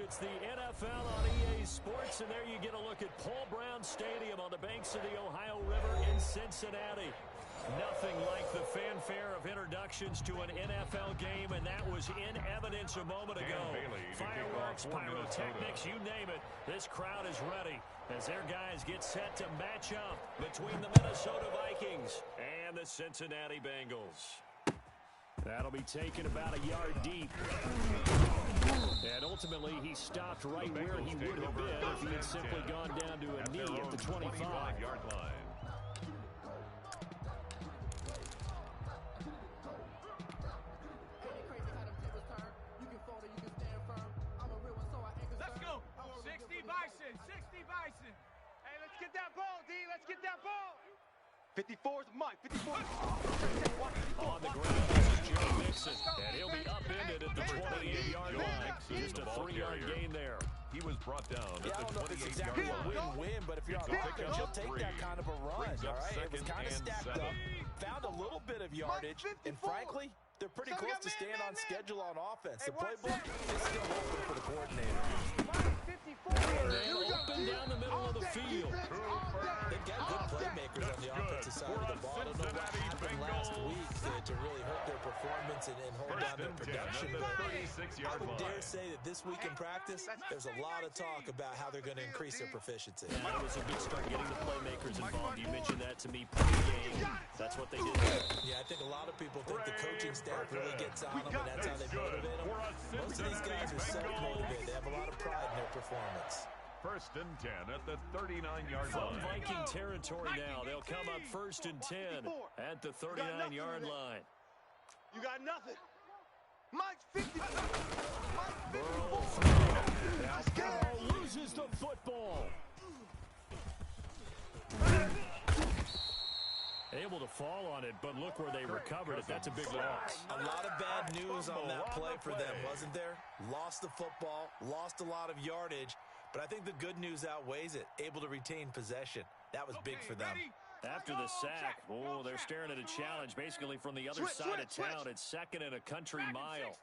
It's the NFL on EA Sports, and there you get a look at Paul Brown Stadium on the banks of the Ohio River in Cincinnati. Nothing like the fanfare of introductions to an NFL game, and that was in evidence a moment ago. Fireworks, pyrotechnics, you name it. This crowd is ready as their guys get set to match up between the Minnesota Vikings and the Cincinnati Bengals. That'll be taken about a yard deep. And ultimately, he stopped right where he would have been if he had simply gone down to a knee at the 25-yard line. Let's go. 60 Bison. 60 Bison. Hey, let's get that ball, D. Let's get that ball. 54 is mine. 54. On the ground, this is Joe Mixon, and he'll be upended at the 28-yard line. Just a 3-yard gain there. He was brought down at the 28-yard line. I don't know if it's exactly a win-win, but if you're on offense, you'll take that kind of a run, all right? It was kind of stacked up, found a little bit of yardage, and frankly, they're pretty close to staying on schedule on offense. The playbook is still open for the coordinator. And open down the middle of the field. They've got good playmakers on the offensive side of the ball. I don't know what happened last week to really hurt their performance and hold down their production. But I would dare say that this week in practice, there's a lot of talk about how they're going to increase their proficiency. Yeah, it was a good start getting the playmakers involved. You mentioned that to me pre-game. That's what they did there. Yeah, I think a lot of people think the coaching staff really gets on them, and that's how they motivate them. Most of these guys are self-motivated. They have a lot of pride in their performance. 1st and 10 at the 39-yard From line. Viking territory now, they'll come up 1st and 10 at the 39-yard line. You got nothing. Mike's 50. Burrow through. Now Burrow loses the football. Able to fall on it, but look where they recovered it. That's a big loss. A lot of bad news on that play for them, wasn't there? Lost the football, lost a lot of yardage, but I think the good news outweighs it. Able to retain possession. That was big for them. After the sack, they're staring at a challenge basically from the other side of town. It's 2nd and a country mile.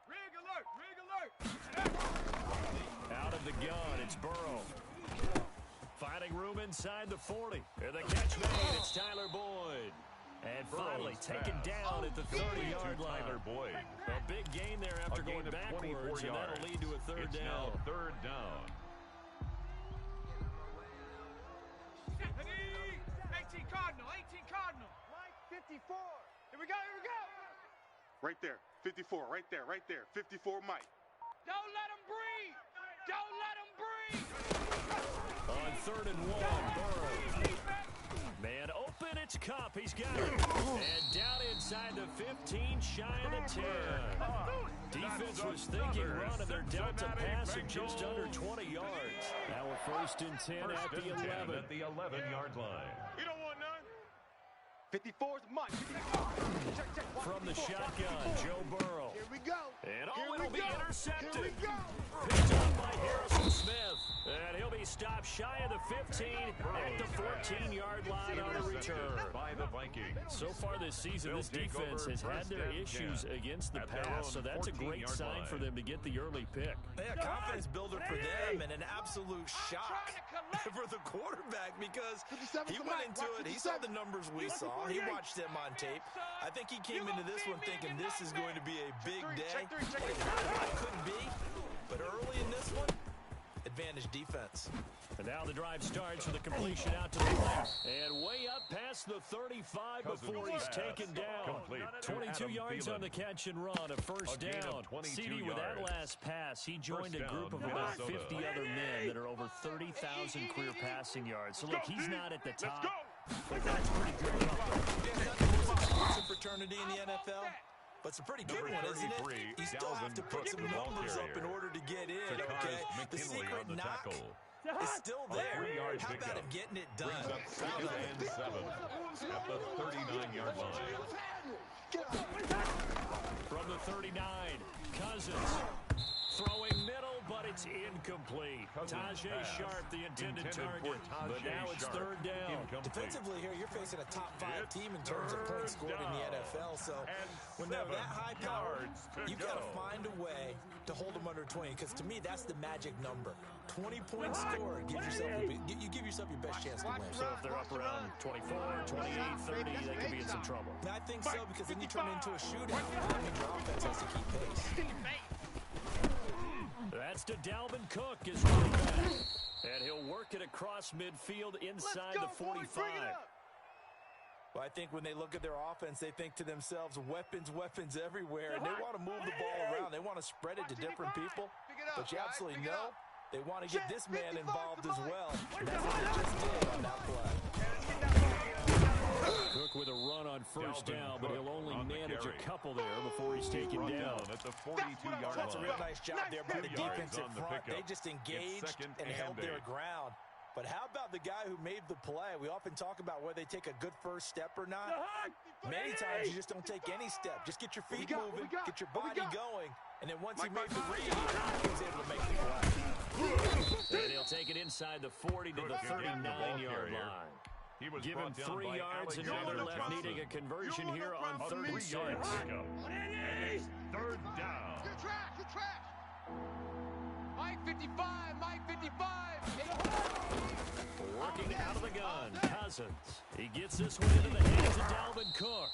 Rig alert. Rig alert. Out of the gun, it's Burrow. Finding room inside the 40. And the catch made, it's Tyler Boyd. And finally taken down at the 30-yard line. Tyler Boyd. A big gain there after going backwards, and that'll lead to a third down. Now 3rd down. 18 Cardinal. 18 Cardinal. Mike 54. Here we go. Here we go. Right there. 54. Right there. Right there. 54 Mike. Don't let him breathe. Don't let him breathe. On 3rd and 1, Burrow. Man open, it's Cup. He's got it. And down inside the 15, shy of the 10. Defense was thinking run, and they're dealt a pass at just under 20 yards. Now we're 1st and 10 at the 11. At the 11-yard line. You don't want none. 54 is Mike. Check. From the shotgun, Joe Burrow. Here we go. And Here it'll be intercepted. Here we go. Picked up by Harrison Smith. And he'll be stopped shy of the 15 at the 14-yard line on the return. By the Vikings. So far this season, this defense has had their issues against the pass, so that's a great sign for them to get the early pick. Yeah, confidence builder for them and an absolute shock for the quarterback because he went into it, he saw the numbers we saw, he watched them on tape. I think he came into this one thinking this is going to be a big day. And it couldn't be, but early in this one, advantage defense. And now the drive starts with a completion out to the left. And way up past the 35 before he's taken down. 22 yards on the catch and run, a 1st down. CD with that last pass, he joined a group of about 50 other men that are over 30,000 career passing yards. So look, he's not at the top, but that's pretty good. It's a fraternity in the NFL. But it's a pretty good one, isn't it? You still have to put some numbers up in order to get in, okay? The secret knock is still there. How about him getting it done? Brings up 2nd and 7 at the 39-yard line. From the 39, Cousins throwing middle, but but it's incomplete. Tajay Sharp, the intended target, but now it's third down. Defensively here, you're facing a top-5 team in terms of points scored in the NFL, so when they're that high-powered, you've got to find a way to hold them under 20, because to me, that's the magic number. 20 points scored, you give yourself your best chance to win. So if they're up around 24, 28, 30, they could be in some trouble. I think so, because then you turn into a shootout. That means your offense has to keep pace. That's to Dalvin Cook, his running back. And he'll work it across midfield inside the 45. Well, I think when they look at their offense, they think to themselves, weapons everywhere, and they want to move the ball around. They want to spread it to different people. But you absolutely know they want to get this man involved as well. And that's what they just did on that play. Cook with a run on first down, but he'll only manage a couple there before he's taken down. At the 42-yard line. That's a real nice job there by the defensive front. They just engaged and held their ground. But how about the guy who made the play? We often talk about whether they take a good first step or not. Many times you just don't take any step. Just get your feet moving, get your body going, and then once he made the read, he was able to make the play. And he'll take it inside the 40 to the 39-yard line. Give him 3 yards, and now they're left needing a conversion here on 3rd and 6. Third down. Good track. Mike 55, Mike 55. Working out of the gun, Cousins. He gets this one into the hands of Dalvin Cook.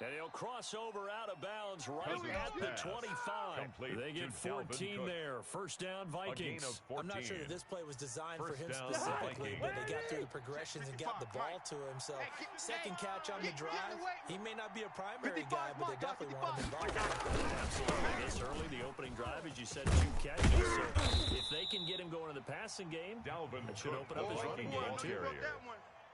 And he'll cross over out of bounds right at the 25. They get 14 there. First down, Vikings. I'm not sure that this play was designed for him specifically, but they got through the progressions and got the ball to him. So, second catch on the drive. He may not be a primary guy, but they definitely want him involved. Absolutely. This early, the opening drive, as you said, 2 catches. So, if they can get him going in the passing game, it should open up his running game, too.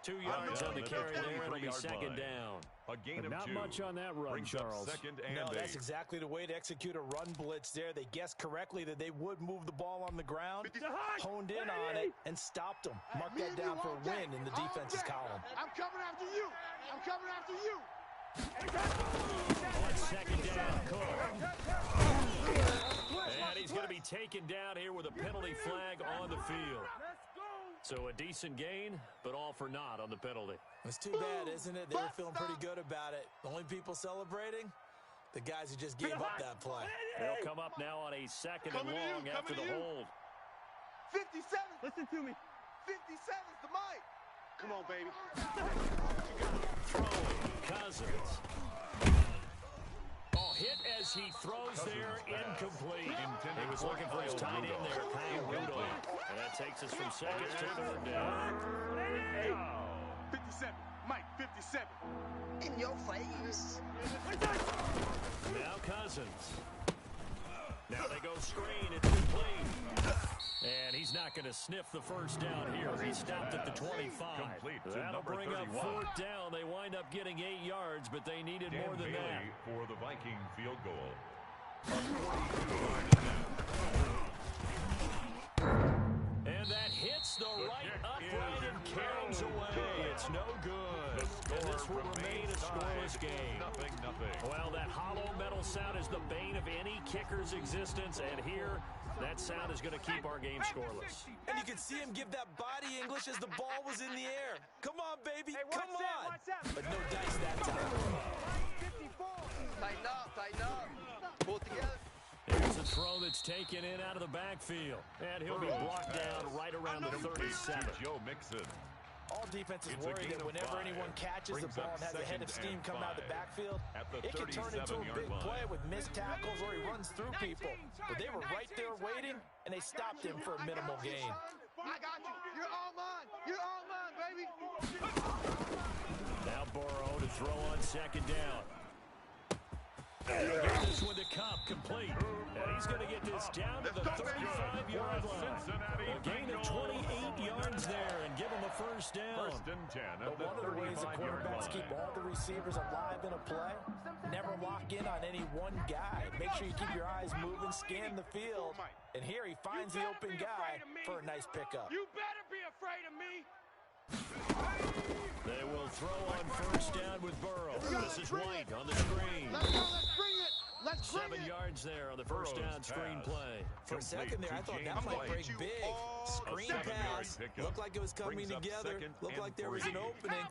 2 yards on the carry there. It'll be second down. A gain of 2. Not much on that run, Charles. No, that's exactly the way to execute a run blitz there. They guessed correctly that they would move the ball on the ground, honed in on it, and stopped them. Mark that down for a win in the defense's column. I'm coming after you. I'm coming after you. On second down, Cook. And he's going to be taken down here with a penalty flag on the field. So a decent gain, but all for naught on the penalty. It's too bad, isn't it? They were feeling pretty good about it. The only people celebrating, the guys who just gave up that play. They'll come up now on a second and long after the hold. 57. Listen to me. 57's the mic. Come on, baby. Throwing, Cousins. Hit as he throws there, incomplete. He was looking for his tight end there, Kyle Rudolph. And that takes us from second to third down. 57. Mike, 57. In your face. Now Cousins. Now they go screen. It's complete. And he's not going to sniff the first down here. He stopped at the 25. That'll bring up 4th down. They wind up getting 8 yards, but they needed more than that. For the Viking field goal. And that hits the right upright and carries away. It's no good. And this will remain a scoreless game. Nothing. Well, that hollow metal sound is the bane of any kicker's existence, and here, that sound is going to keep our game scoreless. And you can see him give that body English as the ball was in the air. Come on, baby, come on. But no dice that time. 54. Tighten up. Pull together. Here's a throw that's taken in out of the backfield. And he'll be blocked down right around the 37. Joe Mixon. All defenses worry that whenever anyone catches the ball and has a head of steam coming out of the backfield, it can turn into a big play with missed tackles or he runs through people. But they were right there waiting, and they stopped him for a minimal gain. I got you. You're all mine, baby. Now Burrow to throw on second down. And he'll get this one to Cup, complete. And he's going to get this down to the 35-yard line. A gain of 28 yards there and give him a first down. First and 10 at But one of the ways the quarterbacks keep all the receivers alive in a play, never lock in on any one guy. Make sure you keep your eyes moving, scan the field. And here he finds the open guy for a nice pickup. You better be afraid of me. They will throw on first down with Burrow. This is White on the screen. Let's go, let's bring it. 7 yards there on the first down screen play. For a second there, I thought that might break big. Screen pass. Looked like it was coming together. Looked like there was an opening.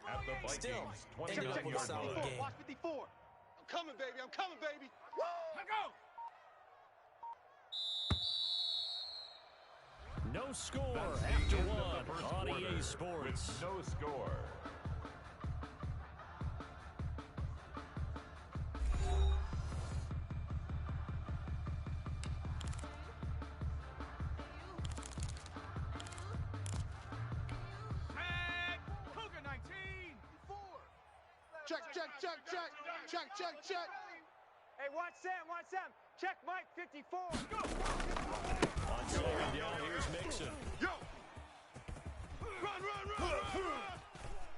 Still, ended up with a solid game. Watch 54. I'm coming, baby. I'm coming, baby. Woo! Go! No score after one on EA Sports. No score. Check. Hey, watch Sam. Check Mike, 54. Go! On second down, here's Mixon. Yo! Run!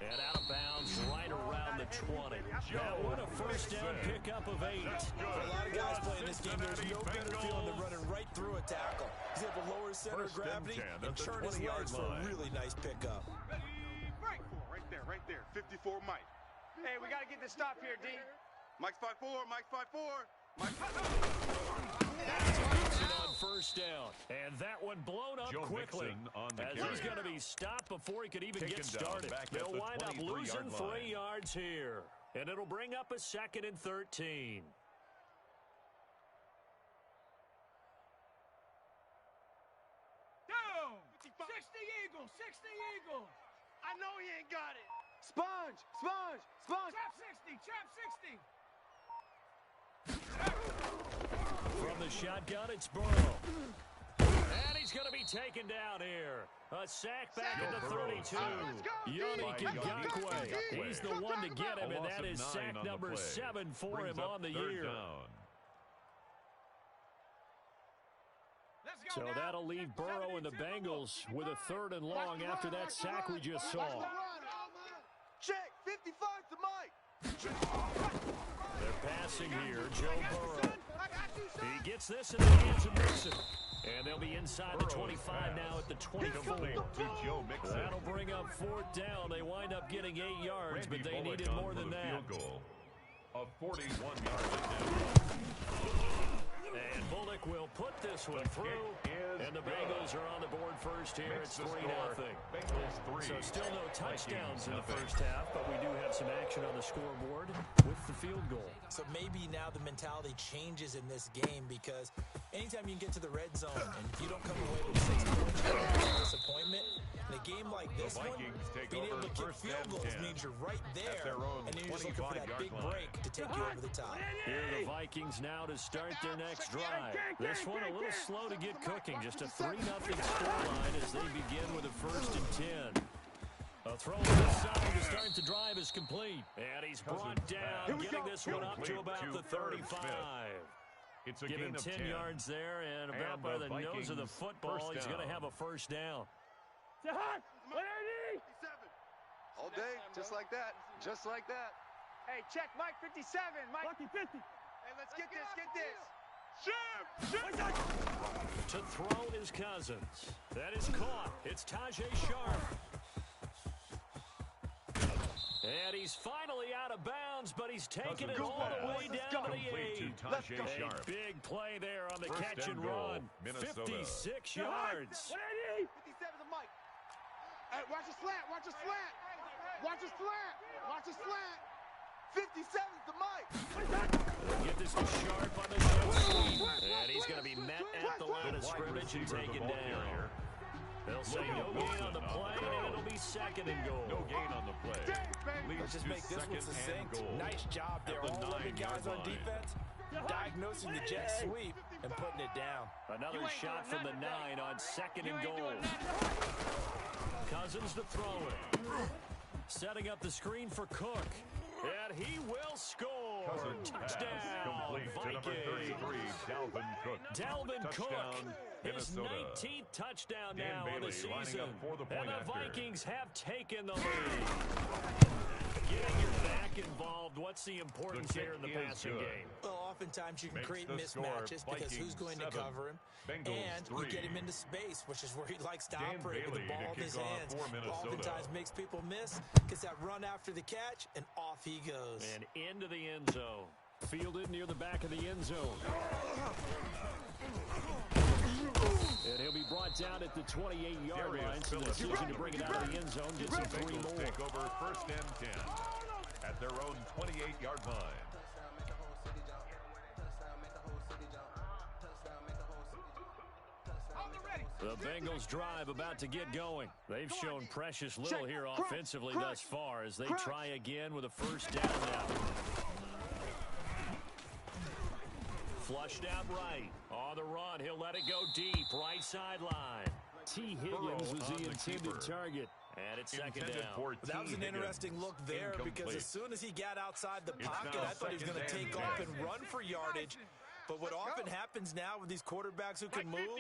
And out of bounds right around the 20. That one a first down pickup of 8. For a lot of guys playing this game, there's no better feeling than running right through a tackle. He's able to lower his center of gravity and churn his legs for a really nice pickup. Break. Right there. 54 Mike. Hey, we got to get this stop here, D. Mike's 5'4", Mike's 5'4". Mike's 5'4". On first down. And that one blown up quickly. As he's going to be stopped before he could even get started. They'll wind up losing 3 yards here. And it'll bring up a 2nd and 13. Down! 60 Eagles! I know he ain't got it. Sponge! Trap 60! From the shotgun, it's Burrow. And he's going to be taken down here. A sack back at the 32. Yannick Ngakoue. He's the one to get him, and that is sack number 7 for him on the year. So that'll leave Burrow and the Bengals with a 3rd and long after that sack we just saw. Check. 55 to Mike. They're passing here, Joe Burrow. He gets this in the hands of Mixon. And they'll be inside the 25 now at the 24. That'll bring up 4th down. They wind up getting 8 yards, but they needed more than that. A 41-yard attempt. And Bullock will put this one through. And the Bengals are on the board first here. It's 3-0. So still no touchdowns in the first half, but we do have some action on the scoreboard with the field goal. So maybe now the mentality changes in this game, because anytime you can get to the red zone and if you don't come away with 6 points, it's a disappointment. In a game like this one, being able to kick field goals means you're right there, and then you're just looking for that big break to take you over the top. Here are the Vikings now to start their next drive. This one a little slow to get cooking. Just a 3-0 scoreline as they begin with a 1st and 10. A throw to the side to start the drive is complete. And he's brought down, getting this one up to about the 35. Give him 10 yards there, and about by the nose of the football, he's going to have a 1st down. All day, just like that. Hey, check Mike, 57. Mike, 50. Hey, let's get this. To throw is Cousins. That is caught. It's Tajay Sharp. And he's finally out of bounds, but he's taken it all the way down to the 8. A big play there on the catch and run. 56 yards. 57 to Mike. Hey, watch a slant. 57 to Mike. They'll get this to Sharp on the jet sweep. And he's going to be met at the line of scrimmage and taken down. They'll say no gain on the play, and it'll be 2nd and goal. No gain on the play. Let's just make this one succinct. Nice job there. All 11 guys on defense diagnosing the jet sweep and putting it down. Another shot from the 9 on 2nd and goal. Cousins to throw it. Setting up the screen for Cook. And he will score. Touchdown, Vikings. Dalvin Cook. His 19th touchdown now on the season. And the Vikings have taken the lead. Getting your back involved, what's the importance here in the passing game? Well, oftentimes you can create mismatches because who's going to cover him, and you get him into space, which is where he likes to operate with the ball in his hands. Oftentimes makes people miss, gets that run after the catch, and off he goes. And into the end zone. Fielded near the back of the end zone. And he'll be brought down at the 28-yard line. So the decision to bring it out of the end zone gets him 3 more. Take over 1st and 10 at their own 28-yard line. The Bengals drive about to get going. They've shown precious little here offensively thus far as they try again with a 1st down now. Flushed out right. On the run, he'll let it go deep. Right sideline. T. Higgins was the intended target. And it's 2nd down. That was an interesting look there because as soon as he got outside the pocket, I thought he was going to take off and run for yardage. But what often happens now with these quarterbacks who can move,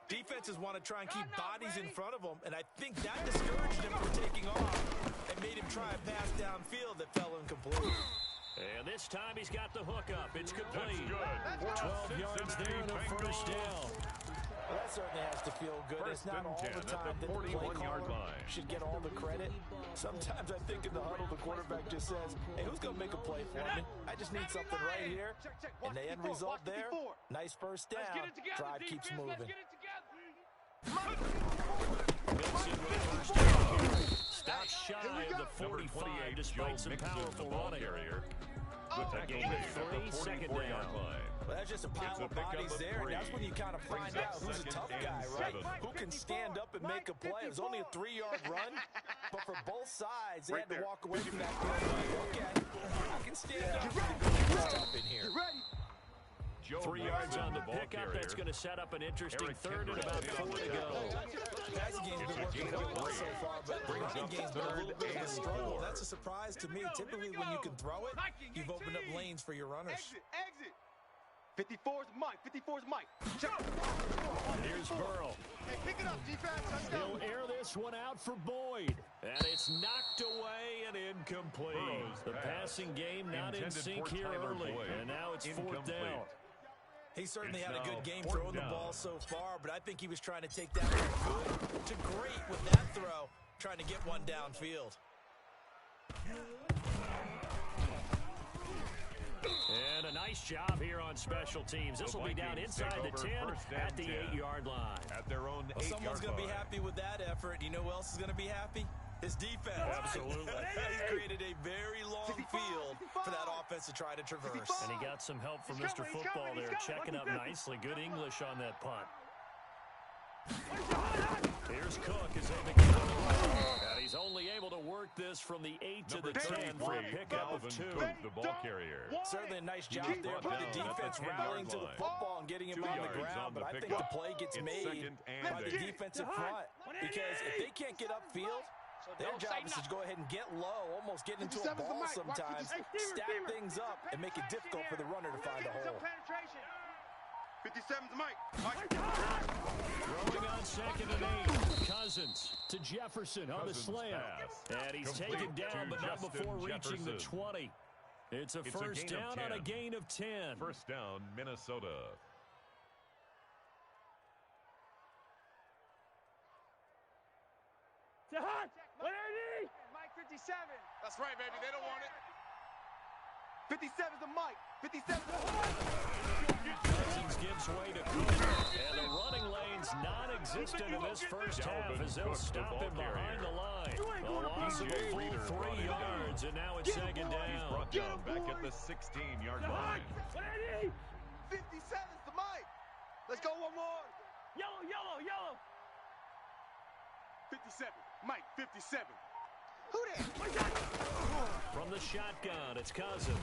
defenses want to try and keep bodies in front of them, and I think that discouraged him from taking off and made him try a pass downfield that fell incomplete. And this time he's got the hook up. It's complete. 12 yards there and a 1st down. Well, that certainly has to feel good. It's not all the time that the play caller should get all the credit. Sometimes I think in the huddle, the quarterback just says, hey, who's going to make a play for me? I just need something right here. And the end result there, nice 1st down. Drive keeps moving. Stops shy of the 45 despite some powerful running. The gain of 3, 2nd down. Well, that's just a pile of bodies there, and that's when you kind of find out who's a tough guy, right? Who can stand up and make a play. It was only a 3-yard run, but for both sides, they had to walk away from that field. Okay, I can stand up. It's tough in here. 3 yards on the pickup. That's going to set up an interesting 3rd and about 4 to go. Passing game's been working really well so far, but the running game's been a little bit of a struggle. That's a surprise to me. Typically, when you can throw it, you've opened up lanes for your runners. Exit. 54's Mike. 54's Mike. Here's Burrow. Hey, pick it up, defense. He'll air this one out for Boyd. And it's knocked away and incomplete. The passing game not in sync here early. And now it's 4th down. He certainly had a good game throwing the ball so far, but I think he was trying to take that from good to great with that throw, trying to get one downfield. And a nice job here on special teams. This will be down inside the 10 at the 8-yard line. At their own 8-yard line. Someone's going to be happy with that effort. You know who else is going to be happy? His defense. Absolutely. He's created a very long field for that offense to try to traverse. And he got some help from Mr. Football there, checking up nicely. Good English on that punt. Here's Cook as they begin on the right. And he's only able to work this from the 8 to the 10 for a pickup of 2. The ball carrier. Certainly a nice job there by the defense rallying to the football and getting him on the ground, but I think the play gets made by the defensive front because if they can't get upfield, their job is to go ahead and get low, almost get into a ball sometimes, stack things up, and make it difficult for the runner to find a hole. 57's Mike. Throwing on 2nd and 8. Cousins to Jefferson on the slam. And he's taken down, but not before reaching the 20. It's a 1st down on a gain of 10. 1st down, Minnesota. Mike 57. That's right, baby. They don't want it. 57's the Mike. 57's Cousins gives way to Cook. And the running lane's non-existent in this 1st half as they'll stop him behind the line. A loss of a full 3 yards, and now it's 2nd down. He's brought down back at the 16-yard line. 57's the Mike. Let's go one more. Yellow. 57. Mike 57. Who there? From the shotgun, it's Cousins.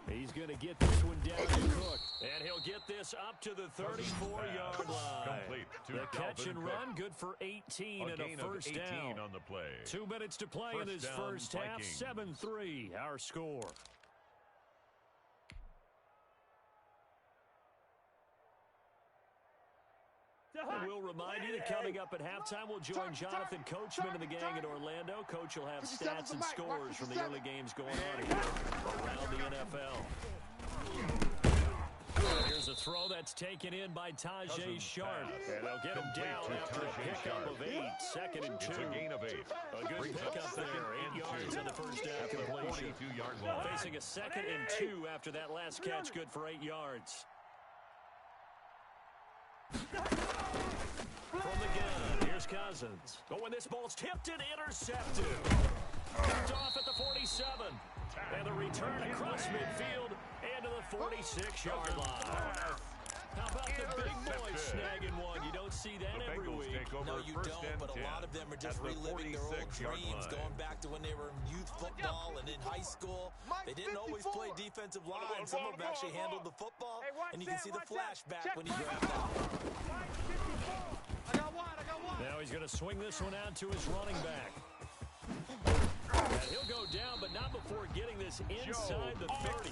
He's going to get this one down to Cook. And he'll get this up to the 34-yard line. Complete to The catch and run, good for 18 and a 1st down. On the play. 2 minutes to play in this 1st half. 7-3, our score. And we'll remind you that coming up at halftime, we'll join Jonathan Coachman and the gang in Orlando. Coach will have stats and scores from the early games going on here around the NFL. Here's a throw that's taken in by Tajay Sharp. And they'll get him down after a pickup of 8. Second and 2. It's a gain of 8. A good pickup there. 8 yards on the first down completion. 42-yard line. Facing a 2nd and 2 after that last catch, good for 8 yards. From the gun, here's Cousins. Oh, and this ball's tipped and intercepted. Picked off at the 47. And the return across midfield and to the 46-yard line. How about the big boys snagging one? You don't see that every week. No, you don't, but a lot of them are just reliving their old dreams, going back to when they were in youth football and in high school. They didn't always play defensive line. Some of them actually handled the football, and you can see the flashback when he grabbed that. I got one. Now he's going to swing this one out to his running back. And he'll go down, but not before getting this inside the 30.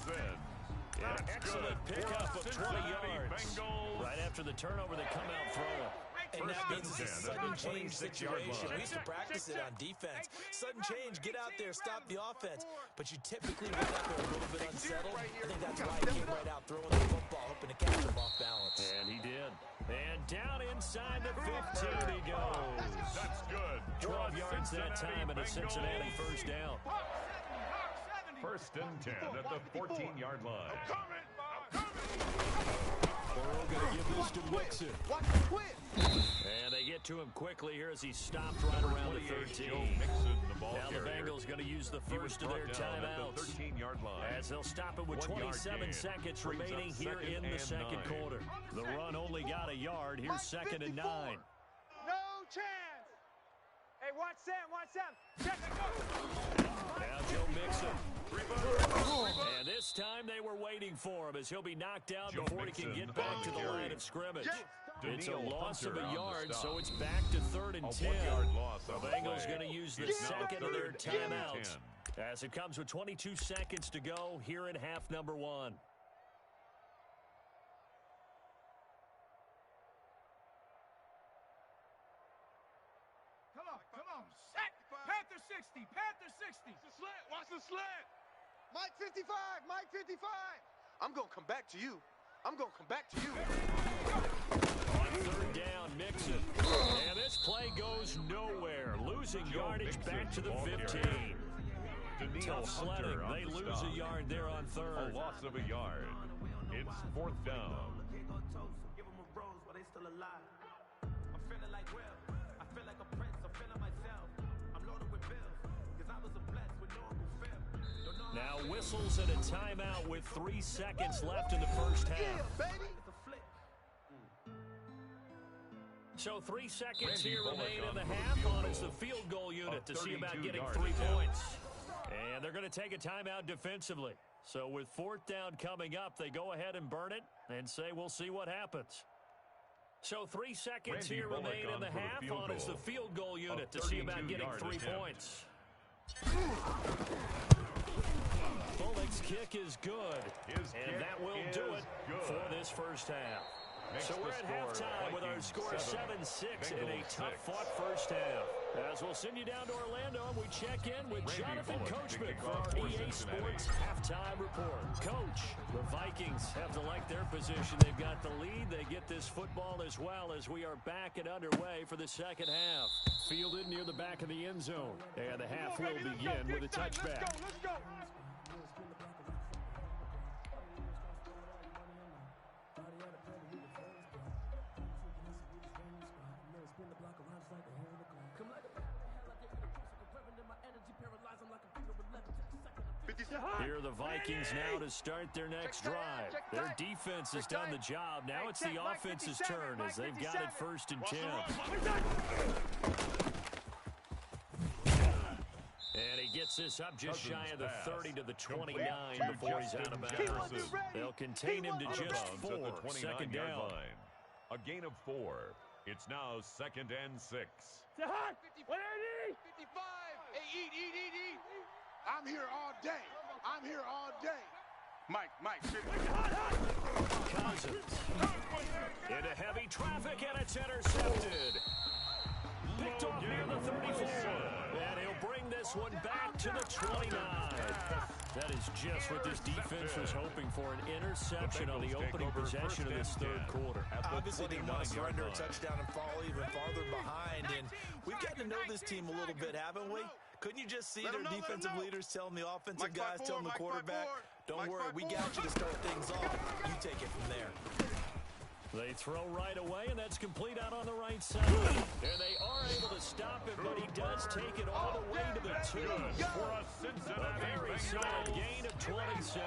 An excellent pickup of 20 yards. Right after the turnover, they come out throwing. And that means it's a sudden change situation. We used to practice it on defense. Sudden change, get out there, stop the offense. But you typically run out there a little bit unsettled. I think that's why he came right out throwing the football, hoping to catch him off balance. And he did. And down inside the 15 he goes. That's good. 12 yards that time and a Cincinnati first down. First and 10 at the 14-yard line. Burrow going to give this to Mixon. Watch him quit. And they get to him quickly here as he stopped right around the 13. Now the Bengals going to use the first of their timeouts. 13-yard line. As they'll stop it with 27 seconds remaining here in the second quarter. The run only got a yard. Here's 2nd and 9. No chance. Hey, watch Sam. Check it, go. Now Joe Mixon. And this time they were waiting for him as he'll be knocked down before he can get back to the line of scrimmage. It's a loss of a yard, so it's back to 3rd and 10. The Bengals going to use the second of their timeouts as it comes with 22 seconds to go here in half number 1. Come on. Panther 60. Watch the slant. Mike 55. I'm going to come back to you. On 3rd down, Mixon. And this play goes nowhere. Losing yardage back to the 15. Tough sledding. They lose a yard there on 3rd. A loss of a yard. It's 4th down. Give them a rose, but they still alive. I'm feeling like Will. I feel like a prince. I'm feeling myself. I'm loaded with bills, because I was a blessed with no Uncle Phil. Now whistles and a timeout with 3 seconds left in the first half. It's a flick. So 3 seconds here remain in the half on as the field goal unit to see about getting 3 points. And they're going to take a timeout defensively. So with 4th down coming up, they go ahead and burn it and say we'll see what happens. So 3 seconds here remain in the half on as the field goal unit to see about getting 3 points. Bullock's kick is good, and that will do it for this first half. So we're at halftime with our score 7-6 in a tough-fought first half. As we'll send you down to Orlando, and we check in with Jonathan Coachman for our EA Sports Halftime Report. Coach, the Vikings have to like their position. They've got the lead. They get this football as well as we are back and underway for the second half. Fielded near the back of the end zone. And the half will begin with a touchback. Let's go. Here are the Vikings now to start their next drive. Their defense has done the job. Now it's the offense's turn as they've got it 1st and 10. And he gets this up just shy of the 30 to the 29 before he's out of bounds. They'll contain him to just 4. 2nd down. A gain of 4. It's now 2nd and 6. 55. Hey, eat. I'm here all day. Mike. Cousins into heavy traffic, and it's intercepted. Picked off near the 34. And he'll bring this one back to the 29. That is just what this defense was hoping for, an interception on the opening possession of this third quarter. Obviously didn't want to surrender a touchdown and fall even farther behind, and we've gotten to know this team a little bit, haven't we? Couldn't you just see their defensive leaders telling the offensive guys, telling the quarterback, don't worry, we got you to start things off. You take it from there. They throw right away, and that's complete out on the right side. And they are able to stop it, but he does take it all the way to the 2. For a Cincinnati Very solid gain of 27.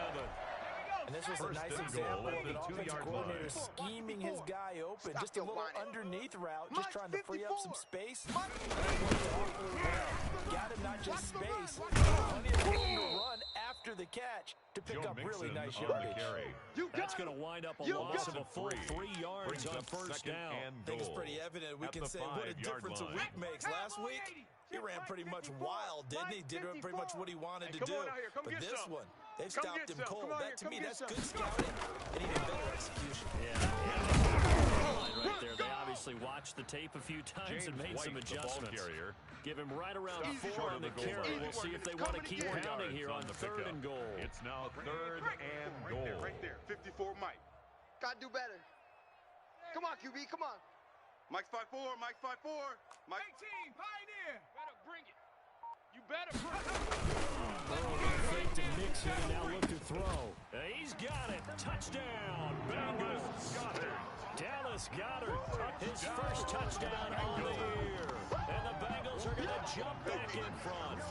And this was a nice example of an offensive coordinator scheming his guy open. Just a little underneath route, just trying to free up some space. And it worked awfully well. Got him not just space, plenty of room to run after the catch to pick up really nice yardage. That's going to wind up a loss of a full 3 yards on first down. I think it's pretty evident. We can say what a difference a week makes. Last week, he ran pretty much wild, didn't he? Did pretty much what he wanted to do. But this one, they've stopped him cold. That, to me, that's good scouting and even better execution. Right there. They obviously watched the tape a few times and made some adjustments. Give him right around 4 on the carry. We'll see if they want to keep pounding here on 3rd and goal. It's now 3rd and goal. Right there. 54, Mike. Gotta do better. Come on, QB, come on. Mike's 5'4", Mike's 5'4". Mike. 18, Pioneer. Better bring it. You better bring it. Fake to Mixon, and now look to throw. He's got it. Touchdown. Bengals. Dallas Goedert. His first touchdown on the year. And the Bengals are going to jump back in front.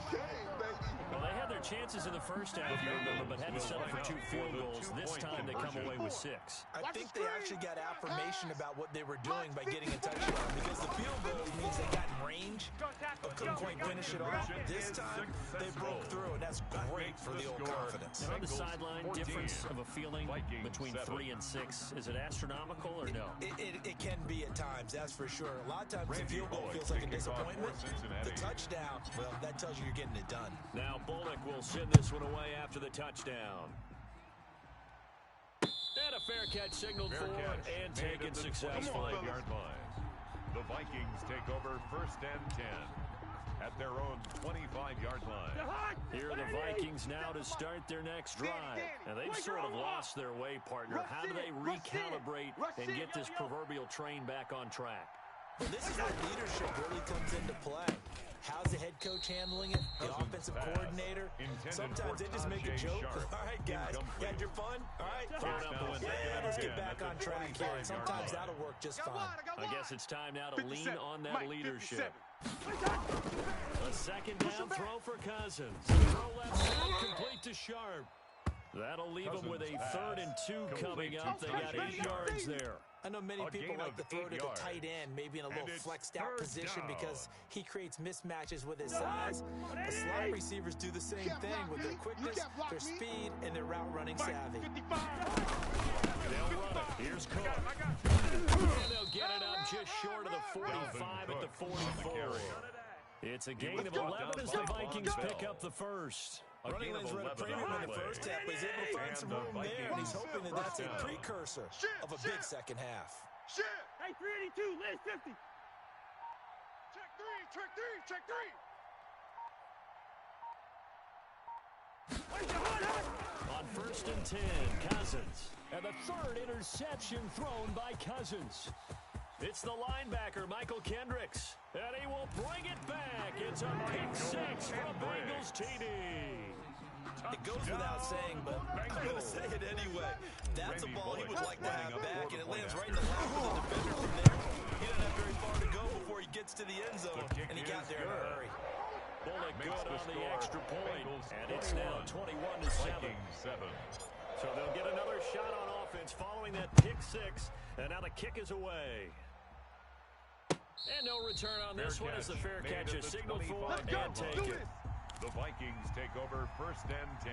Well, they had their chances in the first half, you remember, but had to settle for 2 field goals. This time they come away with 6. I think they actually got affirmation about what they were doing by getting a touchdown, because the field goals means they got in range, but couldn't quite finish it off. This time, they broke through, and that's great for the old confidence. And on the sideline, difference of a feeling between 3 and 6. Is it astronomical or no? It can be at times, that's for sure. A lot of times the field goal feels like a disappointment. The touchdown, well, that tells you you're getting it done. Now Bullock will send this one away after the touchdown. And a fair catch signaled for and taken successfully. 25-yard line. The Vikings take over 1st and 10 at their own 25-yard line. Here are the Vikings now to start their next drive. And they've sort of lost their way, partner. How do they recalibrate and get this proverbial train back on track? Well, this is where leadership really comes into play. How's the head coach handling it? The offensive coordinator? Sometimes they just make a joke. All right, guys, you had your fun? All right, fine. Yeah, let's get back on track here. Sometimes that'll work just fine. I guess it's time now to lean on that leadership. A second down throw for Cousins. Throw left side, complete to Sharp. That'll leave them with a 3rd and 2 coming up. They got 8 yards there. I know many people like to throw to the tight end, maybe in a little flexed out position because he creates mismatches with his size. The slot receivers do the same thing with their quickness, their speed, and their route running savvy. They'll run it. Here's Cook. And they'll get it up just short of the 45 at the 44. It's a gain of 11 as the Vikings pick up the first. Running lanes were at a premium in the first half, but he's able to find some room there, and he's hoping that that's a precursor of a big second half. Hey, 382, list 50. Check 3. On 1st and 10, Cousins. And the 3rd interception thrown by Cousins. It's the linebacker, Michael Kendricks. And he will bring it back. It's a pick 6 for a Bengals TD. It goes without saying, but I'm going to say it anyway. That's a ball he would like to have back, and it lands right in the lap of the defender from there. He doesn't have very far to go before he gets to the end zone, and he got there in a hurry. Bullock good on the extra point, and it's now 21-7. So they'll get another shot on offense following that pick 6, and now the kick is away. And no return on this one as the fair catch is signaled for and taken. The Vikings take over 1st and 10.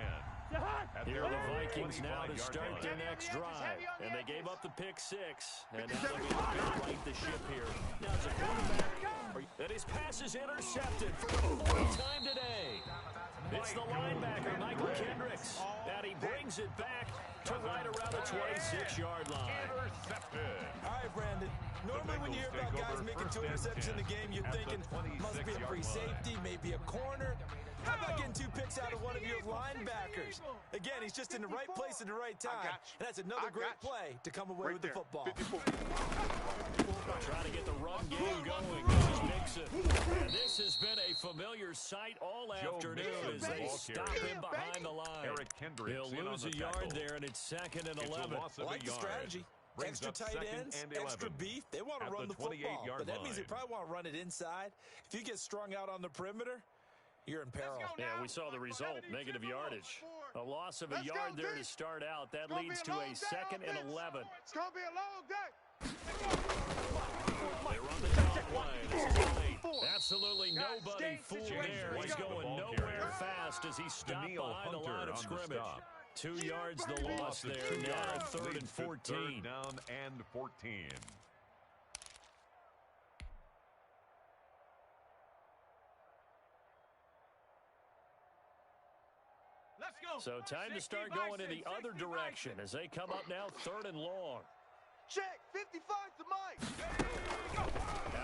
Here are the Vikings now to start their next drive. And they gave up the pick 6. And now they'll be looking to right the ship here. Now it's a quarterback. And his pass is intercepted for the 4th time today. It's the linebacker, Michael Kendricks. And he brings it back to right around the 26-yard line. Intercepted. All right, Brandon. Normally when you hear about guys making 2 interceptions in the game, you're thinking must be a free safety, maybe a corner. How about getting 2 picks out of one of your linebackers? Again, he's just in the right place at the right time. And that's another great play to come away with the football. Trying to get the run game going. This is Mixon. And this has been a familiar sight all afternoon as they stop him behind the line. He'll lose a yard there, and it's 2nd and 11. I like the strategy. Extra tight ends, extra beef. They want to run the football, but that means they probably want to run it inside. If you get strung out on the perimeter, you're in peril. Yeah, we saw the result, negative yardage. A loss of a yard there to start out. That leads to a 2nd and 11. It's going to be a long day. They run the top play. This is late. Absolutely nobody fooled there. He's going nowhere fast as he stopped behind the line of scrimmage. 2 yards the loss there. Now 3rd and 14. 3rd down and 14. Let's go. So time to start going in the other direction as they come up now 3rd and long. Check. 55 to Mike.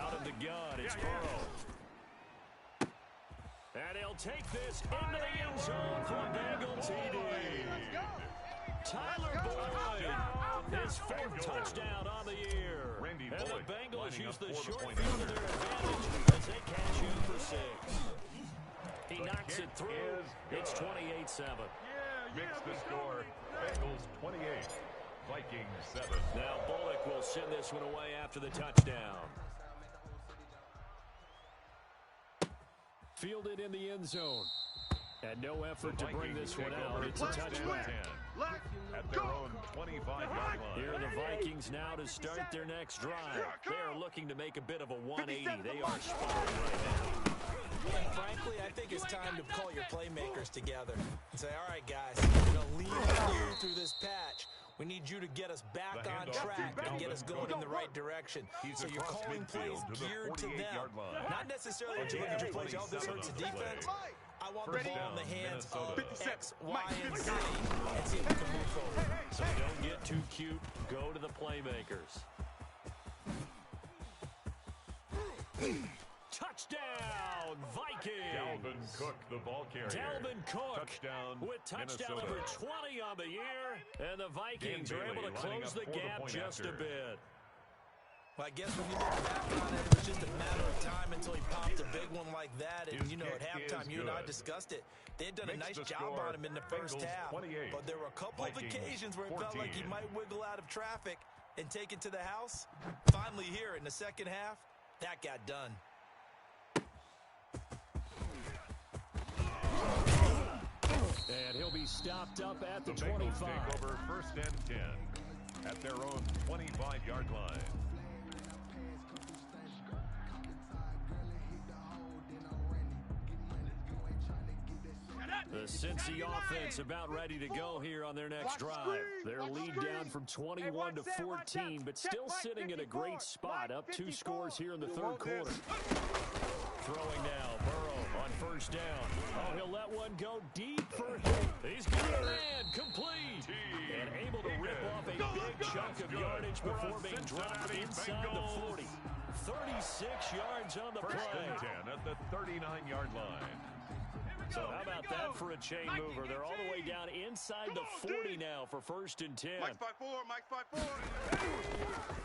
Out of the gun, it's Burrow. And he'll take this into the end zone for Bengals TD. Tyler Boyd, his 4th touchdown on the year. And the Bengals use the short field to their advantage as they cash in for 6. He knocks it through. It's 28-7. Mix the score. Bengals 28. Vikings 7. Now Bullock will send this one away after the touchdown. Fielded in the end zone. And no effort to bring this one out. It's a touchdown. At their own 25-yard line. Here are the Vikings now to start their next drive. They are looking to make a bit of a 180. They are spotted right now. And frankly, I think it's time to call your playmakers together and say, all right, guys, we're going to lean on you through this patch. We need you to get us back on track and get us going in the right direction. So you're calling plays geared to them. Not necessarily to look at your plays, oh, this hurts the defense. I want the ball in the hands of X, Y, and Z and see if we can move forward. So don't get too cute. Go to the playmakers. Touchdown, Vikings! Dalvin Cook, the ball carrier. Dalvin Cook Touchdown, with touchdown Minnesota. number 20 on the year. And the Vikings are able to close the gap just a bit. Well, I guess when you look back on it, it was just a matter of time until he popped a big one like that. And, you know, at halftime, you and I discussed it. They had done a nice job on him in the first half. But there were a couple of occasions where it felt like he might wiggle out of traffic and take it to the house. Finally here in the second half, that got done. And he'll be stopped up at the Bengals 25. take over 1st and 10 at their own 25-yard line. The Cincy offense about ready to go here on their next drive. Their lead down from 21 to 14, but still sitting in a great spot, up 2 scores here in the 3rd quarter. Throwing now, Burrow on 1st down. Oh, he'll let one go deep for him. He's got it in, complete. And able to rip off a big chunk of yardage before being dropped inside the 40. 36 yards on the play. 1st and 10 at the 39-yard line. So how about that for a chain mover? They're all the way down inside the 40 now for 1st and 10. Mike's 5-4, Mike's 5-4.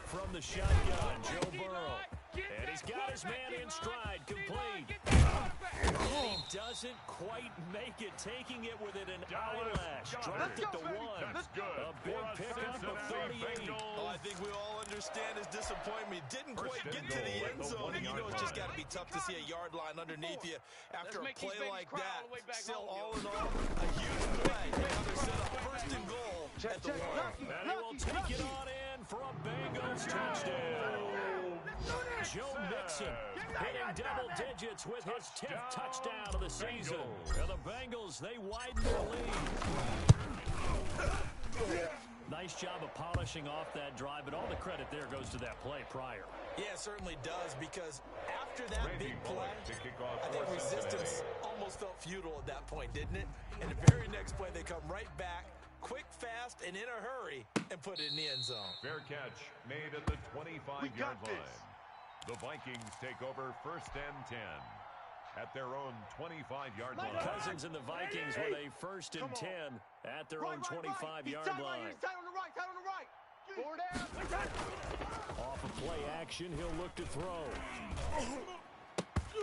From the shotgun, Joe Burrow. And he's got his man in stride, complete. And he doesn't quite make it, taking it within an eyelash. Dropped it to 1. A big pickup of 38. Oh, I think we all understand his disappointment. Didn't quite get to the end zone. And you know it's just got to be tough to see a yard line underneath you after a play like that. Still, all in all, a huge play. Now they're set up 1st and goal at the 1. And he will take it on in for a Bengals touchdown. Joe Mixon hitting double digits with his 10th touchdown of the season. And the Bengals, they widen their lead. Nice job of polishing off that drive, but all the credit there goes to that play prior. Yeah, it certainly does, because after that big play, I think resistance almost felt futile at that point, didn't it? And the very next play, they come right back, quick, fast, and in a hurry, and put it in the end zone. Fair catch made at the 25-yard line. The Vikings take over 1st and 10. at their own 25-yard line. Cousins and the Vikings with a 1st and 10 at their own 25-yard line. Tight on the right, tight on the right. Forward down. Off of play action, he'll look to throw.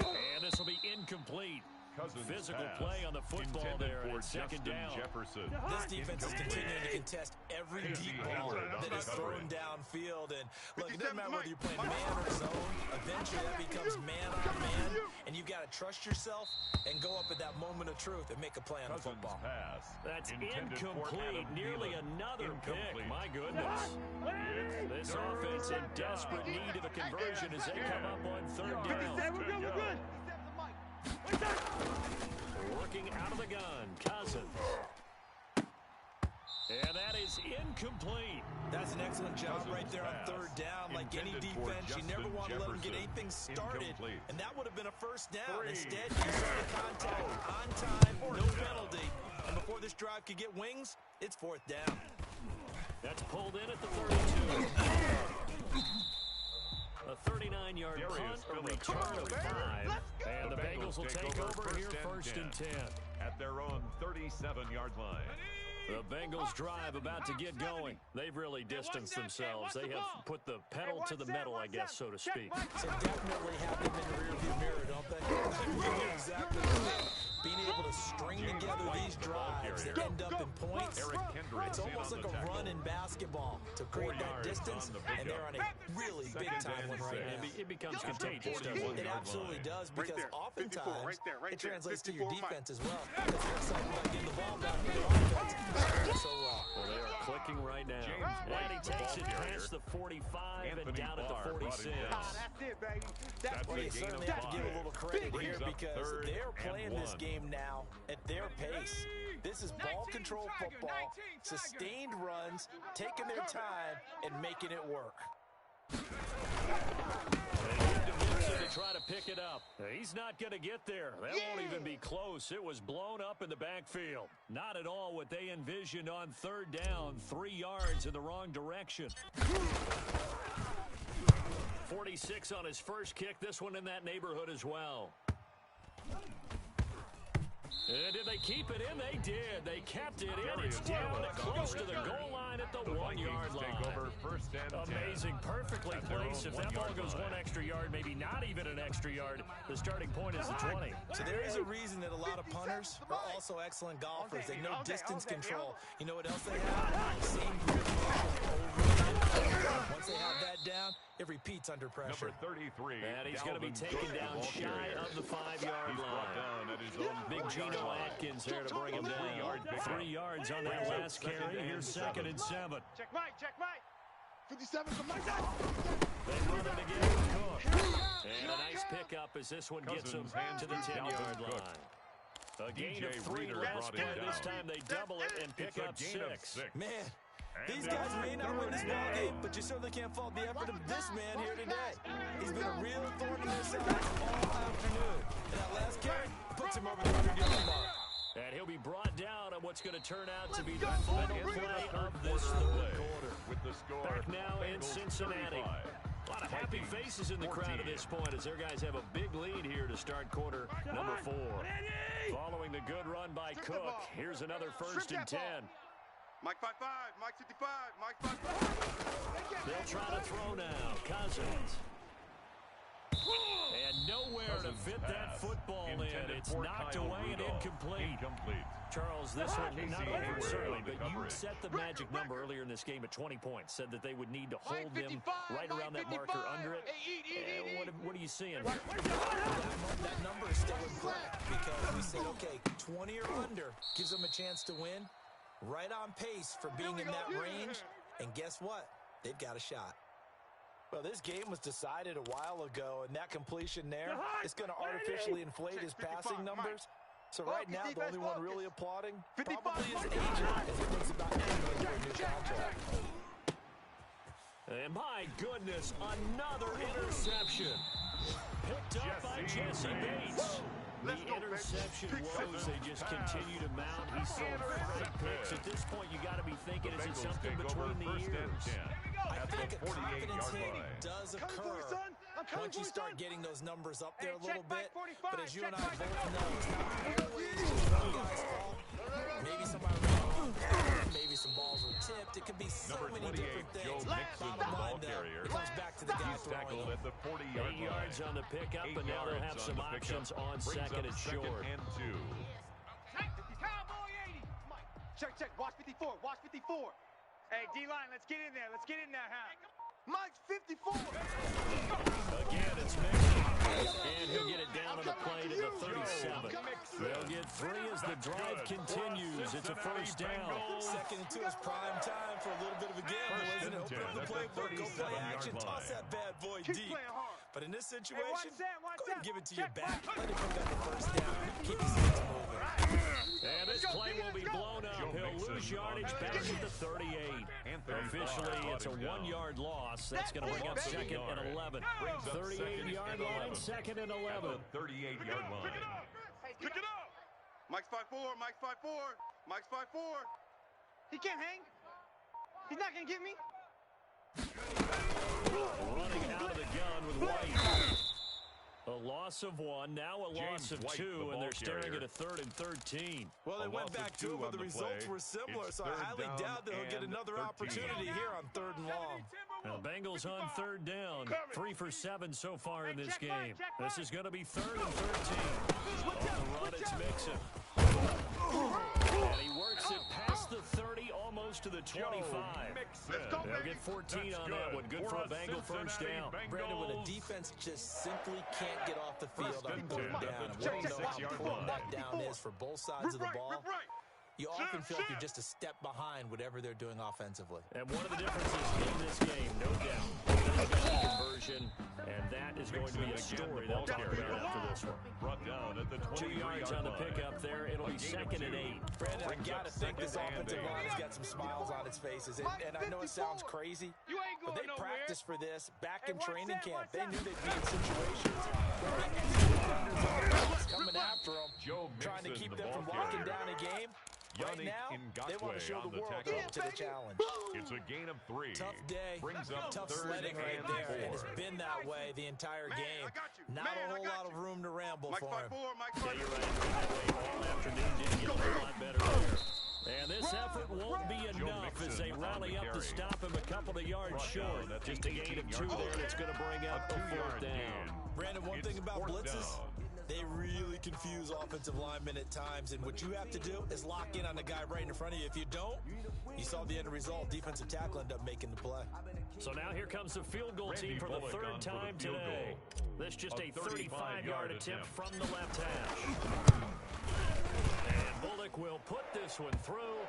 And this will be incomplete. Cousins Physical pass play on the football intended there for at 2nd down. Jefferson. This defense is continuing to contest every deep ball that is thrown downfield. And look, it doesn't matter whether you're playing man or zone. Eventually, that becomes man on man. And you've got to trust yourself and go up at that moment of truth and make a play on the Cousins football. pass That's intended for incomplete. Adam Nearly Thielen. another pick. Incomplete. My goodness. This offense in desperate need of a conversion as they come up on 3rd down. We're good, we're good. Working out of the gun, Cousins. And that is incomplete. That's an excellent job Cousins right there on pass 3rd down. Like any intended for defense, you never Justin want to let them get Jefferson. anything started. Incomplete. And that would have been a 1st down. 3. Instead, you saw the contact on time, no penalty. And before this drive could get wings, it's 4th down. That's pulled in at the 32. A 39-yard punt, a return of 5. And the Bengals will take over here 1st and 10. At their own 37-yard line. The Bengals drive about to get going. They've really distanced themselves. They have put the pedal to the metal, I guess, so to speak. So definitely have them in the rearview mirror, don't they? Exactly. Being able to string together these drives that end up in points, it's almost like a run in basketball to create that distance, and they're on a really big-time one right now. It becomes contagious, doesn't it? It absolutely does, because oftentimes it translates to your defense as well. Because they're excited about getting the ball back to their offense. So well. Well, they are clicking right now. And he takes it past the 45 and down at the 46. That's it, baby. That's Well, you certainly have to give a little credit here because they're playing this game now at their pace. This is ball control football, sustained runs, taking their time, and making it work. To try to pick it up. He's not going to get there. That won't even be close. It was blown up in the backfield. Not at all what they envisioned on 3rd down. 3 yards in the wrong direction. 46 on his first kick. This one in that neighborhood as well. And did they keep it in? They did. They kept it in. It's down close to the goal line at the 1-yard line. Amazing. Perfectly placed. If that ball goes 1 extra yard, maybe not even an extra yard, the starting point is the 20. So there is a reason that a lot of punters are also excellent golfers. They know distance control. You know what else they have? Same grip motion over and over. Once they have that down, it repeats under pressure. Number 33. And he's going to be taken down shy of the 5-yard line. Big Geno Atkins there to bring him down. 3 yards on that last carry. Here's 2nd and 7. Check Mike, check Mike. 57 to Mike. They run it again with Cook. And a nice pickup as this one gets him to the 10-yard line. A gain of 3 last play. This time they double it and pick up 6. Man, these guys may not win this ball game, but you certainly can't fault the effort of this man here today. He's been a real thorn in their side all afternoon. And that last carry puts him over the 100-yard mark. And he'll be brought down on what's going to turn out to be the final play of this 3rd quarter. With the score, Back now in Cincinnati. A lot of happy faces in the crowd at this point as their guys have a big lead here to start quarter number 4. Following the good run by Cook, here's another 1st and 10. Mike 5-5, Mike 55, Mike 5-5. They'll try to throw now. Cousins. And nowhere to fit that football in. It's knocked away and incomplete. Charles, this one not over certainly, but you set the magic number earlier in this game at 20 points. Said that they would need to hold them right around that marker under it. What are you seeing here? That number is still in play because we said, okay, 20 or under gives them a chance to win. Right on pace for being in that range. And guess what? They've got a shot. Well, this game was decided a while ago, and that completion there is going to artificially inflate his passing numbers. So right now, the only one really applauding probably is agent as he thinks about entering for a new contract. And my goodness, another interception. Picked up by Jesse Bates. The interception woes, they just continue to mount. He's thrown 5 picks. At this point, you got to be thinking, is it something between the ears? I think a confidence hit does occur once you start getting those numbers up there a little bit. But as you and I both know, it's not always just one guy's fault. Maybe somebody ran off, maybe some balls were tipped. It could be so many different things. Bottom line, though, it comes back to the guy throwing at the 40-yard 8 yards on the pickup, and now they'll have some options on second and short. And 2. Cowboy 80. Check. Watch 54. Watch 54. Hey, D-line, let's get in there. Let's get in there, huh? Mike's 54. Again, it's Mixon. And he'll get it down on the play to the 37. They'll get 3 as the drive continues. It's a first down. Second and 2 is prime time for a little bit of a gamble, isn't it? Open up the playbook, go play action, toss that bad boy Keep deep. playing hard. But in this Hey, situation, watch that, go ahead and give it to your Check back. back. Let it pick up the first down. Keep his sticks moving. And this play will be blown up. He'll lose yardage back at the 38. Officially, it's a 1-yard loss. That's going to bring up second and 11. 38-yard line, second and 11. 38-yard line. Pick it up. Mike's 5'4. Mike's 5'4. Mike's 5'4. He can't hang. He's not going to get me. Running out of the gun with White. A loss of 1, now a loss of 2, and they're staring at a 3rd and 13. Well, they went back to it, but the results were similar, so I highly doubt that he'll get another opportunity here on 3rd and long. Now, the Bengals on 3rd down. 3 for 7 so far in this game. This is going to be 3rd and 13. On the run, it's Mixon. And he works it past the 30, almost to the 25. They'll get 14 on that one. Good for a Bengal first down. Brandon, when a defense just simply can't get off the field on 3rd down, and we don't know how important that down is for both sides of the ball, you often feel like you're just a step behind whatever they're doing offensively. And one of the differences in this game, no doubt, is the conversion, and that is going to be a story they'll talk about after this one. Brought down at the 2 yards on the pickup there. It'll be second and 8. Brandon, I got to think this offensive line has got some smiles on its faces, and I know it sounds crazy, but they practiced for this back in training camp. They knew they'd be in situations where they had defenders on the box coming after them, trying to keep them from walking down a game. Right now, they want to show the world they're up to the challenge. It's a gain of 3. Tough day, tough sledding right there, and it's been that way the entire game. Not a whole lot of room to ramble for him. Yeah, you're right. All afternoon didn't get a whole lot better there. And this effort won't be enough as they rally up to stop him a couple of yards short. Just a gain of 2 there that's going to bring up a 4th down. Brandon, one thing about blitzes, they really confuse offensive linemen at times, and what you have to do is lock in on the guy right in front of you. If you don't, you saw the end result. Defensive tackle ended up making the play. So now here comes the field goal team for the 3rd time today. This just a 35-yard attempt from the left hash. And Bullock will put this one through.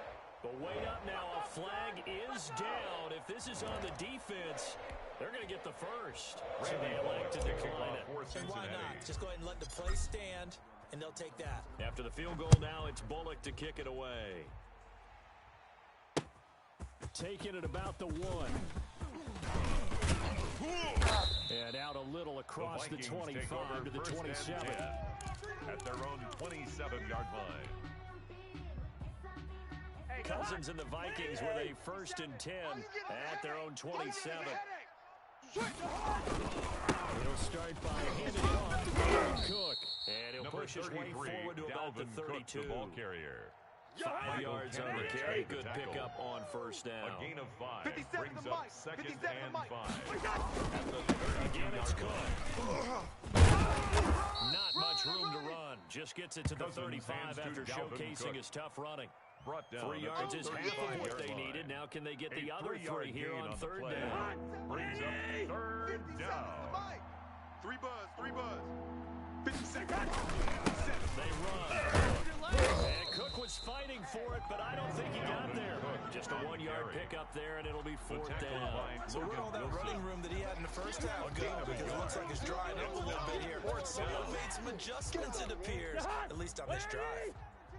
But wait up now, a flag is down. If this is on the defense, they're going to get the first. So they elect to decline it. And why not? Just go ahead and let the play stand, and they'll take that. After the field goal now, it's Bullock to kick it away. Taking it about the 1. And out a little across the 25 to the 27. At their own 27-yard line. Cousins and the Vikings with a 1st and 10 at their own 27. He'll start by handing it off to Dalvin Cook. And he'll push his way forward to about the 32. The ball carrier. 5 yards on the carry. Good pickup on 1st down. A gain of 5 brings up 2nd and 5. Again, it's Cook. Not much room to run. Just gets it to the 35 after showcasing his tough running. 3 yards is half of what they needed. Now can they get the other 3 here on 3rd down? Brings up 3rd down. 3 buzz. 50 seconds. They run. And Cook was fighting for it, but I don't think he got there. Just a 1-yard pickup there, and it'll be 4th down. So where'd all that running room that he had in the first half go? Because it looks like it's drying up a little bit here. So they'll made some adjustments, it appears, at least on this drive.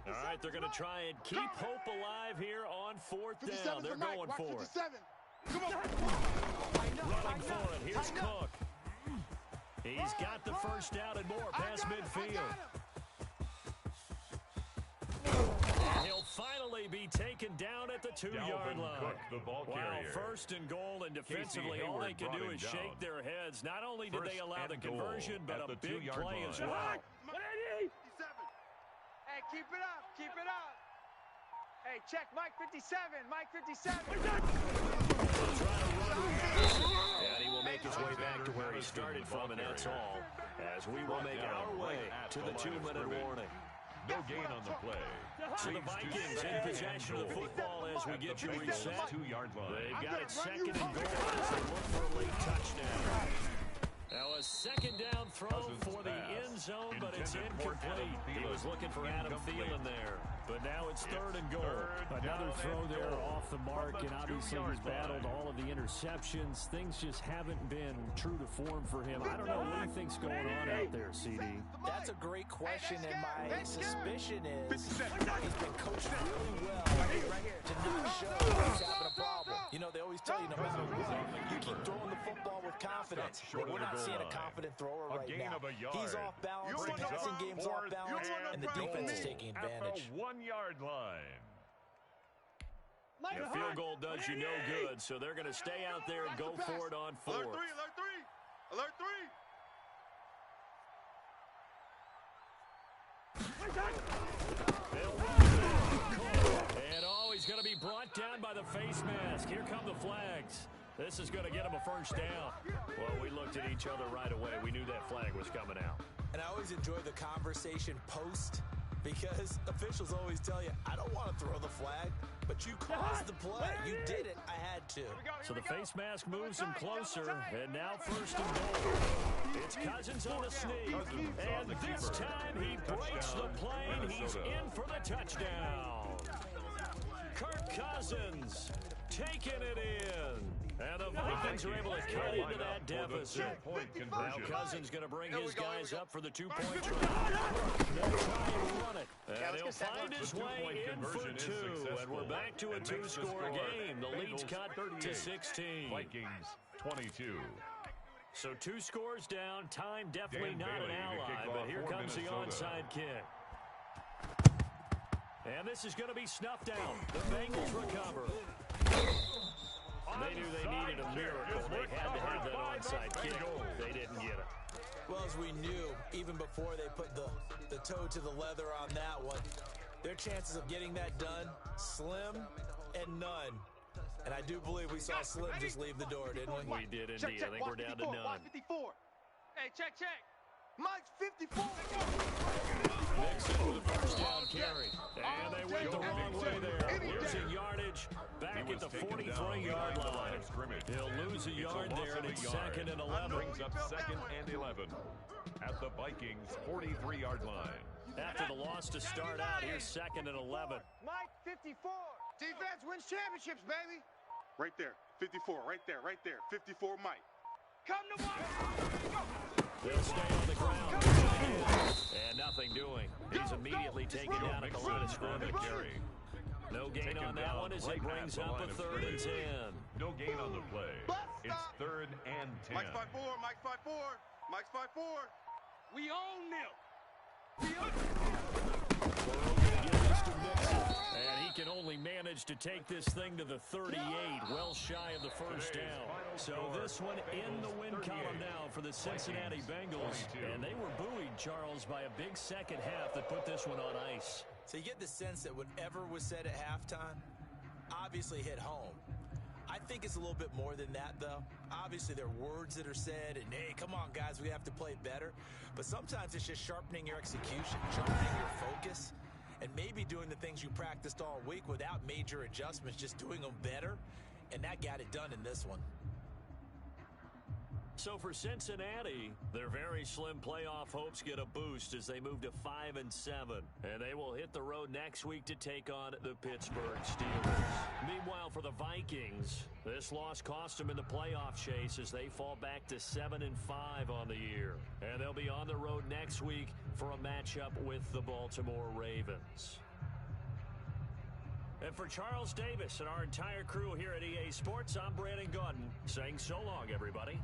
All right, they're going to try and keep hope alive here on 4th down. They're going for it. Running for it. Here's Cook. He's got the 1st down and more past midfield. And he'll finally be taken down at the 2-yard line. Cook, the ball carrier. First and goal, and defensively, all they can do is shake their heads. Not only did they allow the conversion, but a big play as well. Hey, keep it up, keep it up. Hey, check Mike 57, Mike 57. And he will make his way back to where he started from, and that's all. As we will make our way to the 2-minute warning. No gain on the play. So the Vikings in possession of the football as we get you reset. 2-yard line. They've got it second and goal as they look for a late touchdown. Now a second down throw for the end zone, but it's incomplete. He was looking for Adam Thielen there. But now it's third and goal. Another throw there off the mark, and obviously he's battled all of the interceptions. Things just haven't been true to form for him. I don't know what he thinks going on out there, CD. That's a great question, and my suspicion is he's been coached really well to not show he's having a problem. You know, they always tell you no matter what, you keep throwing the football with confidence. But we're not seeing a confident thrower right now. He's off balance, the passing game's off balance, and the defense is taking advantage. 1-yard line. The field goal does you no good, so they're going to stay out there and go for it on fourth. Alert 3, alert 3, alert 3. And he's going to be brought down by the face mask. Here come the flags. This is going to get him a first down. Well, we looked at each other right away. We knew that flag was coming out. And I always enjoy the conversation post, because officials always tell you, I don't want to throw the flag, but you caused the play. You did it. I had to. So the face mask moves him closer, and now first and goal. It's Cousins on a sneak, and this time he breaks the plane. He's in for the touchdown. Kirk Cousins taking it in. And the Vikings are able to cut into that deficit. Now Cousins going to bring his guys up for the 2-point try. They'll try and run it. And he'll find his way in for 2. And we're back to a 2-score game. The lead's cut to 16. Vikings 22. So 2 scores down. Time definitely not an ally. But here comes the onside kick. And this is going to be snuffed out. The Bengals recover. They knew they needed a miracle. They had to have that onside kick. They didn't get it. Well, as we knew, even before they put the toe to the leather on that one, their chances of getting that done, slim and none. And I do believe we saw Slim just leave the door, didn't we? We did indeed. I think we're down to none. 54. Hey, check. Mike's 54. Mixon with a first down carry. And they went the wrong way there. Losing yardage back at the 43-yard line. He'll lose a yard there, and it's second and 11. Brings up second and 11 at the Vikings 43-yard line. After the loss to start out, here's second and 11. Mike 54. Defense wins championships, baby. Right there. 54. Right there. 54 Mike. Come to Mike. They'll stay on the ground. And nothing doing. He's immediately taken down at the line of scrimmage. No gain on that one as it brings up a 3rd and 10. No gain on the play. It's 3rd and 10. Mike's 5-4. Mike's 5-4. Mike's 5-4. We own them. And he can only manage to take this thing to the 38, well shy of the first down. So this one in the win column now for the Cincinnati Bengals. And they were buoyed, Charles, by a big second half that put this one on ice. So you get the sense that whatever was said at halftime obviously hit home. I think it's a little bit more than that, though. Obviously, there are words that are said, and, hey, come on, guys, we have to play better. But sometimes it's just sharpening your execution, sharpening your focus, and maybe doing the things you practiced all week without major adjustments, just doing them better, and that got it done in this one. So for Cincinnati, their very slim playoff hopes get a boost as they move to 5-7. And they will hit the road next week to take on the Pittsburgh Steelers. Meanwhile, for the Vikings, this loss cost them in the playoff chase as they fall back to 7-5 on the year. And they'll be on the road next week for a matchup with the Baltimore Ravens. And for Charles Davis and our entire crew here at EA Sports, I'm Brandon Gaudin saying so long, everybody.